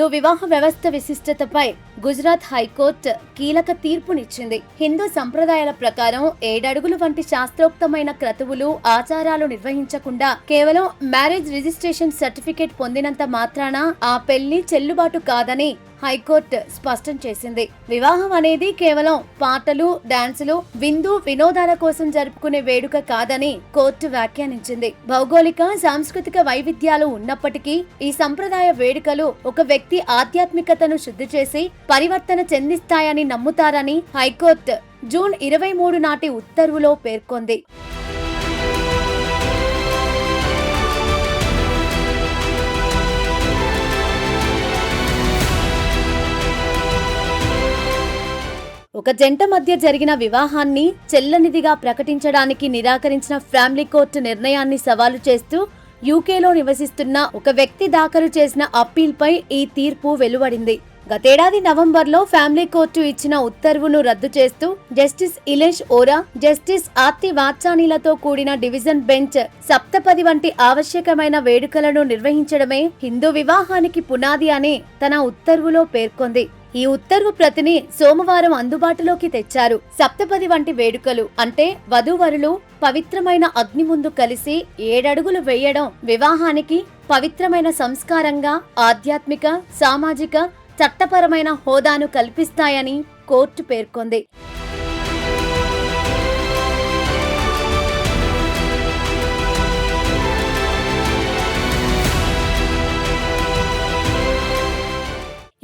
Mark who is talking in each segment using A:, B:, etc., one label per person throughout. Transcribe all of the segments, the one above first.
A: హిందూ వివాహ వ్యవస్థ విశిష్టతపై గుజరాత్ హైకోర్టు కీలక తీర్పునిచ్చింది. హిందూ సంప్రదాయాల ప్రకారం 7 అడుగులు వంటి శాస్త్రోక్తమైన క్రతువులు, ఆచారాలు నిర్వహించకుండా కేవలం మ్యారేజ్ రిజిస్ట్రేషన్ సర్టిఫికేట్ పొందినంత మాత్రాన ఆ పెళ్లి చెల్లుబాటు కాదని హైకోర్టు స్పష్టం చేసింది. వివాహం అనేది కేవలం పాటలు, డాన్సులు, విందు వినోదాల కోసం జరుపుకునే వేడుక కాదని కోర్టు వ్యాఖ్యానించింది. భౌగోళిక, సాంస్కృతిక వైవిధ్యాలు ఉన్నప్పటికీ ఈ సంప్రదాయ వేడుకలు ఒక వ్యక్తి ఆధ్యాత్మికతను శుద్ధి చేసి పరివర్తన చెందిస్తాయని నమ్ముతారని హైకోర్టు జూన్ 23 నాటి ఉత్తర్వులో పేర్కొంది. ఒక జంట మధ్య జరిగిన వివాహాన్ని చెల్లనిదిగా ప్రకటించడానికి నిరాకరించిన ఫ్యామిలీ కోర్టు నిర్ణయాన్ని సవాలు చేస్తూ యూకేలో నివసిస్తున్న ఒక వ్యక్తి దాఖలు చేసిన అప్పీల్పై ఈ తీర్పు వెలువడింది. గతేడాది నవంబర్లో ఫ్యామిలీ కోర్టు ఇచ్చిన ఉత్తర్వును రద్దు చేస్తూ జస్టిస్ ఇలేష్ ఓరా, జస్టిస్ ఆర్తి వాత్సానీలతో కూడిన డివిజన్ బెంచ్ సప్తపది వంటి ఆవశ్యకమైన వేడుకలను నిర్వహించడమే హిందూ వివాహానికి పునాది అని తన ఉత్తర్వులో పేర్కొంది. ఈ ఉత్తర్వు ప్రతిని సోమవారం అందుబాటులోకి తెచ్చారు. సప్తపది వంటి వేడుకలు అంటే వధూవరులు పవిత్రమైన అగ్ని ముందు కలిసి 7 అడుగులు వేయడం వివాహానికి పవిత్రమైన సంస్కారంగా ఆధ్యాత్మిక, సామాజిక, చట్టపరమైన హోదాను కల్పిస్తాయని కోర్టు పేర్కొంది.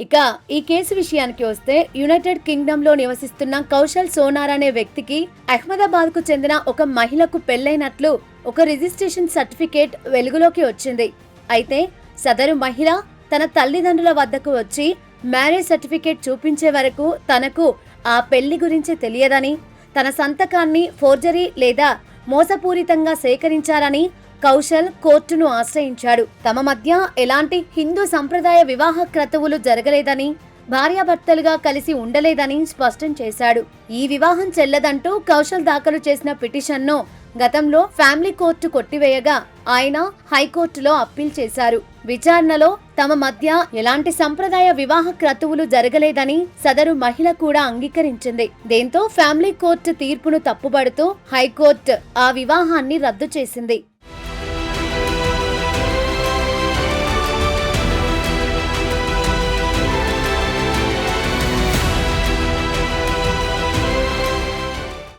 A: ఇక ఈ కేసు విషయానికి వస్తే యునైటెడ్ కింగ్డమ్ లో నివసిస్తున్న కౌశల్ సోనార్ అనే వ్యక్తికి అహ్మదాబాద్ కు చెందిన ఒక మహిళకు పెళ్లైనట్లు ఒక రిజిస్ట్రేషన్ సర్టిఫికేట్ వెలుగులోకి వచ్చింది. అయితే సదరు మహిళ తన తల్లిదండ్రుల వద్దకు వచ్చి మ్యారేజ్ సర్టిఫికేట్ చూపించే వరకు తనకు ఆ పెళ్లి గురించి తెలియదని, తన సంతకాన్ని ఫోర్జరీ లేదా మోసపూరితంగా సేకరించారని కౌశల్ కోర్టును ఆశ్రయించాడు. తమ మధ్య ఎలాంటి హిందూ సంప్రదాయ వివాహ క్రతువులు జరగలేదని, భార్యాభర్తలుగా కలిసి ఉండలేదని స్పష్టం చేశాడు. ఈ వివాహం చెల్లదంటూ కౌశల్ దాఖలు చేసిన పిటిషన్ను గతంలో ఫ్యామిలీ కోర్టు కొట్టివేయగా ఆయన హైకోర్టులో అప్పీల్ చేశారు. విచారణలో తమ మధ్య ఎలాంటి సంప్రదాయ వివాహ క్రతువులు జరగలేదని సదరు మహిళ కూడా అంగీకరించింది. దీంతో ఫ్యామిలీ కోర్టు తీర్పును తప్పుబడుతూ హైకోర్టు ఆ వివాహాన్ని రద్దు చేసింది.